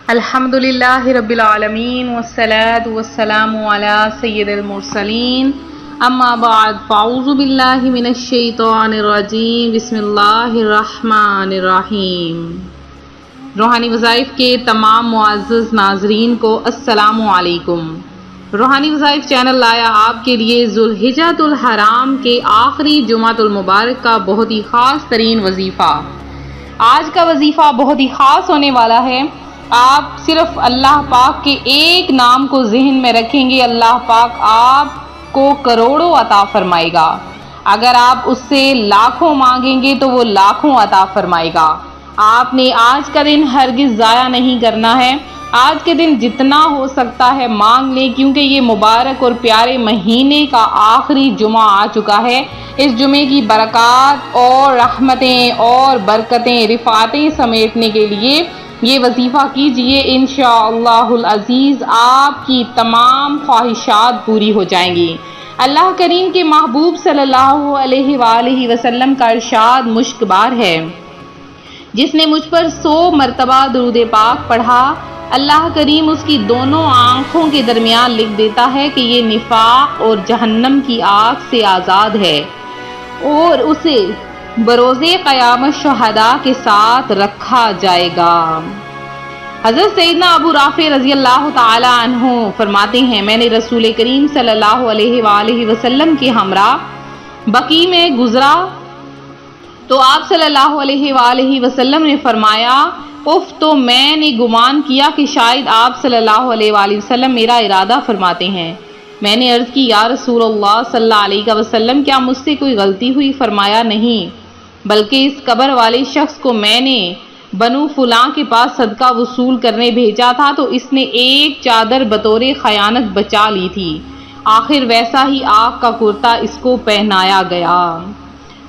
الحمدللہ رب العالمین والصلاة والسلام علی سید المرسلین اما بعد فاعوذ باللہ من الشیطان الرجیم بسم اللہ الرحمن الرحیم۔ روحانی وظائف کے تمام معزز ناظرین کو السلام علیکم۔ روحانی وظائف چینل لایا آپ کے لیے ذوالحجۃ الحرام کے آخری جمعۃ المبارک کا بہت ہی خاص ترین وظیفہ۔ آج کا وظیفہ بہت ہی خاص ہونے والا ہے۔ آپ صرف اللہ پاک کے ایک نام کو ذہن میں رکھیں گے، اللہ پاک آپ کو کروڑوں عطا فرمائے گا۔ اگر آپ اس سے لاکھوں مانگیں گے تو وہ لاکھوں عطا فرمائے گا۔ آپ نے آج کا دن ہرگز ضائع نہیں کرنا ہے۔ آج کے دن جتنا ہو سکتا ہے مانگ لیں، کیونکہ یہ مبارک اور پیارے مہینے کا آخری جمعہ آ چکا ہے۔ اس جمعے کی برکات اور رحمتیں اور برکتیں رفعتیں سمیٹنے کے لیے یہ وظیفہ کیجئے، انشاءاللہ العزیز آپ کی تمام خواہشات پوری ہو جائیں گی۔ اللہ کریم کے محبوب صلی اللہ علیہ وآلہ وسلم کا ارشاد مشک بار ہے، جس نے مجھ پر 100 مرتبہ درود پاک پڑھا، اللہ کریم اس کی دونوں آنکھوں کے درمیان لکھ دیتا ہے کہ یہ نفاق اور جہنم کی آگ سے آزاد ہے، اور اسے بروز قیامت شہداء کے ساتھ رکھا جائے گا۔ حضرت سیدنا ابو رافع رضی اللہ تعالی عنہ فرماتے ہیں، میں نے رسول کریم صلی اللہ علیہ وآلہ وسلم کے ہمراہ بقیع میں گزرا تو آپ صلی اللہ علیہ وآلہ وسلم نے فرمایا اف، تو میں نے گمان کیا کہ شاید آپ صلی اللہ علیہ وآلہ وسلم میرا ارادہ فرماتے ہیں۔ میں نے عرض کی، یا رسول اللہ صلی اللہ علیہ وسلم، کیا مجھ سے کوئی غلطی ہوئی؟ فرمایا نہیں، بلکہ اس قبر والے شخص کو میں نے بنو فلاں کے پاس صدقہ وصول کرنے بھیجا تھا تو اس نے ایک چادر بطور خیانت بچا لی تھی، آخر ویسا ہی آگ کا کرتا اس کو پہنایا گیا۔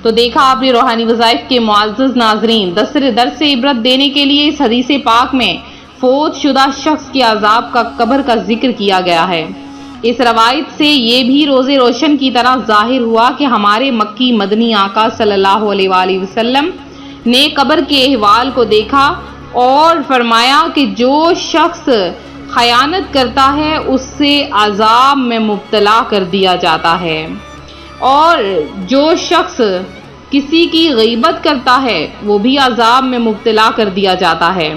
تو دیکھا آپ نے روحانی وظائف کے معزز ناظرین، درس عبرت دینے کے لیے اس حدیث پاک میں فوت شدہ شخص کے عذاب کا قبر کا ذکر کیا گیا ہے۔ اس روایت سے یہ بھی روز روشن کی طرح ظاہر ہوا کہ ہمارے مکی مدنی آقا صلی اللہ علیہ وآلہ وسلم نے قبر کے احوال کو دیکھا اور فرمایا کہ جو شخص خیانت کرتا ہے اس سے عذاب میں مبتلا کر دیا جاتا ہے، اور جو شخص کسی کی غیبت کرتا ہے وہ بھی عذاب میں مبتلا کر دیا جاتا ہے۔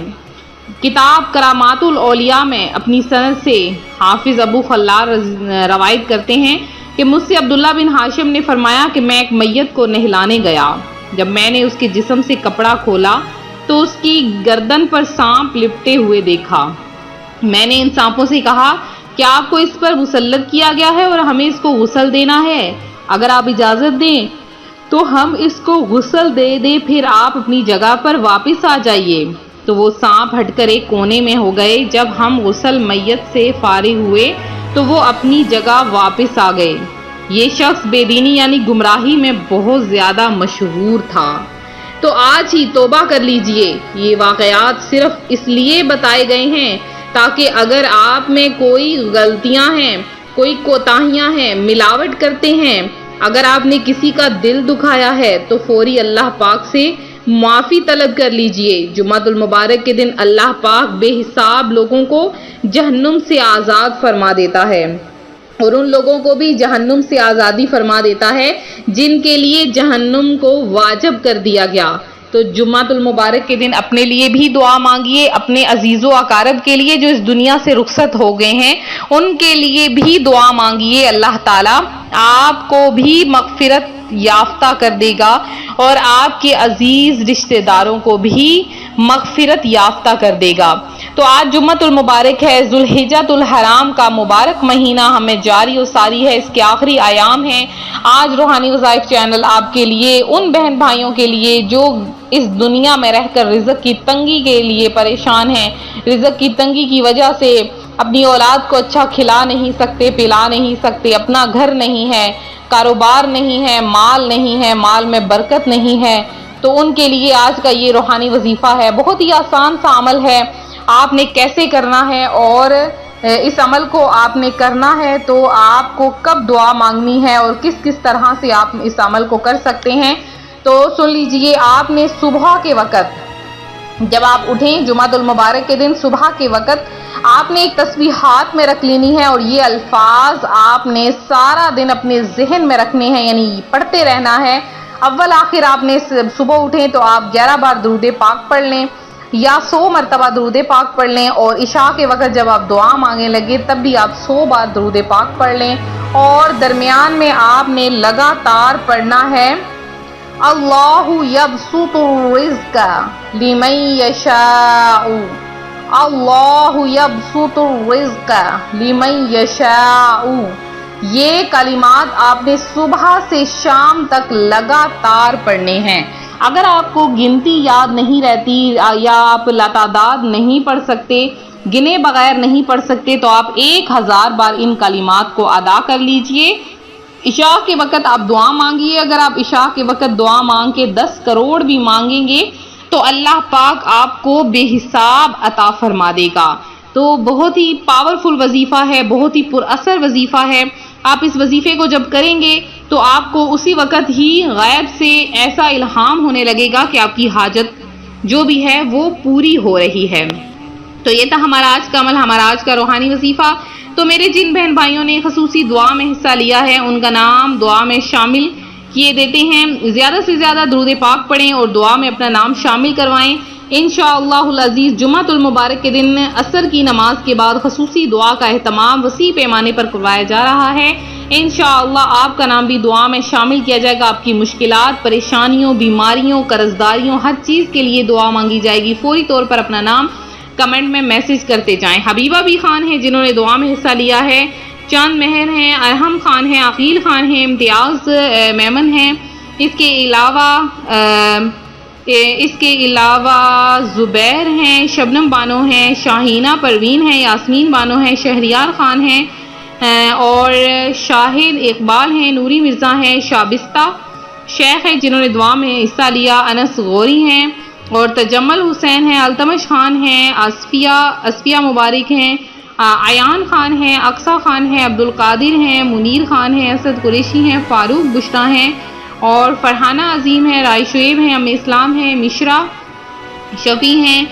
کتاب کرامات الاولیاء میں اپنی سند سے حافظ ابو خلال روایت کرتے ہیں کہ مجھ سے عبداللہ بن ہاشم نے فرمایا کہ میں ایک میت کو نہلانے گیا، جب میں نے اس کے جسم سے کپڑا کھولا تو اس کی گردن پر سانپ لپٹے ہوئے دیکھا۔ میں نے ان سانپوں سے کہا، کیا آپ کو اس پر مسلط کیا گیا ہے اور ہمیں اس کو غسل دینا ہے؟ اگر آپ اجازت دیں تو ہم اس کو غسل دے دیں، پھر آپ اپنی جگہ پر واپس آ جائیے۔ تو وہ سانپ ہٹ کر ایک کونے میں ہو گئے۔ جب ہم غسل میت سے فارغ ہوئے تو وہ اپنی جگہ واپس آ گئے۔ یہ شخص بے دینی یعنی گمراہی میں بہت زیادہ مشہور تھا۔ تو آج ہی توبہ کر لیجئے۔ یہ واقعات صرف اس لیے بتائے گئے ہیں تاکہ اگر آپ میں کوئی غلطیاں ہیں، کوئی کوتاہیاں ہیں، ملاوٹ کرتے ہیں، اگر آپ نے کسی کا دل دکھایا ہے تو فوری اللہ پاک سے معافی طلب کر لیجئے۔ جمعۃ المبارک کے دن اللہ پاک بے حساب لوگوں کو جہنم سے آزاد فرما دیتا ہے، اور ان لوگوں کو بھی جہنم سے آزادی فرما دیتا ہے جن کے لیے جہنم کو واجب کر دیا گیا۔ تو جمعۃ المبارک کے دن اپنے لیے بھی دعا مانگیے، اپنے عزیز و اقارب کے لیے جو اس دنیا سے رخصت ہو گئے ہیں ان کے لیے بھی دعا مانگیے۔ اللہ تعالیٰ آپ کو بھی مغفرت یافتہ کر دے گا اور آپ کے عزیز رشتہ داروں کو بھی مغفرت یافتہ کر دے گا۔ تو آج جمعۃ المبارک ہے، ذوالحجۃ الحرام کا مبارک مہینہ ہمیں جاری و ساری ہے، اس کے آخری ایام ہیں۔ آج روحانی وظائف چینل آپ کے لیے، ان بہن بھائیوں کے لیے جو اس دنیا میں رہ کر رزق کی تنگی کے لیے پریشان ہیں، رزق کی تنگی کی وجہ سے اپنی اولاد کو اچھا کھلا نہیں سکتے، پلا نہیں سکتے، اپنا گھر نہیں ہے، کاروبار نہیں ہے، مال میں برکت نہیں ہے، تو ان کے لیے آج کا یہ روحانی وظیفہ ہے۔ بہت ہی آسان سا عمل ہے، آپ نے کیسے کرنا ہے اور اس عمل کو آپ نے کرنا ہے تو آپ کو کب دعا مانگنی ہے اور کس کس طرح سے آپ اس عمل کو کر سکتے ہیں، تو سن لیجئے۔ آپ نے صبح کے وقت جب آپ اٹھیں جمعۃ المبارک کے دن صبح کے وقت آپ نے ایک تسبیح ہاتھ میں رکھ لینی ہے، اور یہ الفاظ آپ نے سارا دن اپنے ذہن میں رکھنے ہیں، یعنی پڑھتے رہنا ہے۔ اول آخر آپ نے صبح اٹھیں تو آپ 11 بار درود پاک پڑھ لیں یا 100 مرتبہ درود پاک پڑھ لیں، اور عشاء کے وقت جب آپ دعا مانگنے لگے تب بھی آپ 100 بار درود پاک پڑھ لیں، اور درمیان میں آپ نے لگاتار پڑھنا ہے اللہ یبسط الرزق لمن یشاء، اللہ یبسط الرزق لمن یشاء۔ یہ کلمات آپ نے صبح سے شام تک لگاتار پڑھنے ہیں۔ اگر آپ کو گنتی یاد نہیں رہتی یا آپ لاتعداد نہیں پڑھ سکتے، گنے بغیر نہیں پڑھ سکتے، تو آپ 1000 بار ان کلمات کو ادا کر لیجئے۔ عشاء کے وقت آپ دعا مانگیے، اگر آپ عشاء کے وقت دعا مانگ کے 10 کروڑ بھی مانگیں گے تو اللہ پاک آپ کو بے حساب عطا فرما دے گا۔ تو بہت ہی پاورفل وظیفہ ہے، بہت ہی پر اثر وظیفہ ہے۔ آپ اس وظیفے کو جب کریں گے تو آپ کو اسی وقت ہی غیب سے ایسا الہام ہونے لگے گا کہ آپ کی حاجت جو بھی ہے وہ پوری ہو رہی ہے۔ تو یہ تھا ہمارا آج کا عمل، ہمارا آج کا روحانی وظیفہ۔ تو میرے جن بہن بھائیوں نے خصوصی دعا میں حصہ لیا ہے ان کا نام دعا میں شامل کیے دیتے ہیں۔ زیادہ سے زیادہ درود پاک پڑھیں اور دعا میں اپنا نام شامل کروائیں۔ انشاءاللہ العزیز جمعۃ المبارک کے دن عصر کی نماز کے بعد خصوصی دعا کا اہتمام وسیع پیمانے پر کروایا جا رہا ہے۔ انشاءاللہ آپ کا نام بھی دعا میں شامل کیا جائے گا۔ آپ کی مشکلات، پریشانیوں، بیماریوں، قرضداریوں، ہر چیز کے لیے دعا مانگی جائے گی۔ فوری طور پر اپنا نام کمنٹ میں میسج کرتے جائیں۔ حبیبہ بی خان ہیں جنہوں نے دعا میں حصہ لیا ہے، چاند مہر ہیں، ارحم خان ہیں، عقیل خان ہیں، امتیاز میمن ہیں، اس کے علاوہ زبیر ہیں، شبنم بانو ہیں، شاہینہ پروین ہیں، یاسمین بانو ہیں، شہریار خان ہیں، اور شاہد اقبال ہیں، نوری مرزا ہیں، شابستہ شیخ ہیں جنہوں نے دعا میں حصہ لیا، انس غوری ہیں، اور تجمل حسین ہیں، التمش خان ہیں، اسفیہ مبارک ہیں، عیان خان ہیں، اقصی خان ہیں، عبدالقادر ہیں، منیر خان ہیں، اسد قریشی ہیں، فاروق بشرا ہیں، اور فرحانہ عظیم ہیں، رائے شعیب ہیں، ام اسلام ہیں، مشرا شفیع ہیں،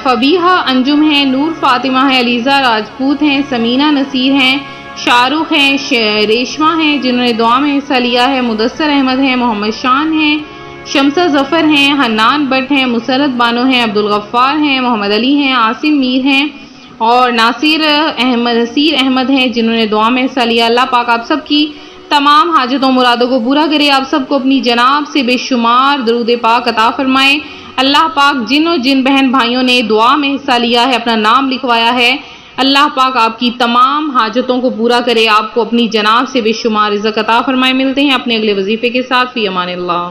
فبیحہ انجم ہیں، نور فاطمہ ہیں، علیزہ راجپوت ہیں، سمینہ نصیر ہیں، شاہ رخ ہیں، ریشمہ ہیں جنہوں نے دعا میں حصہ لیا ہے، مدثر احمد ہیں، محمد شان ہیں، شمسہ ظفر ہیں، حنان بٹ ہیں، مسرت بانو ہیں، عبدالغفار ہیں، محمد علی ہیں، عاصم میر ہیں، اور ناصر احمد ہیں جنہوں نے دعا میں حصہ لیا۔ اللہ پاک آپ سب کی تمام حاجتوں مرادوں کو پورا کرے، آپ سب کو اپنی جناب سے بے شمار درود پاک عطا فرمائے۔ اللہ پاک جن بہن بھائیوں نے دعا میں حصہ لیا ہے، اپنا نام لکھوایا ہے، اللہ پاک آپ کی تمام حاجتوں کو پورا کرے، آپ کو اپنی جناب سے بے شمار رزق عطا فرمائے۔ ملتے ہیں اپنے اگلے وظیفے کے ساتھ، فی امان اللہ۔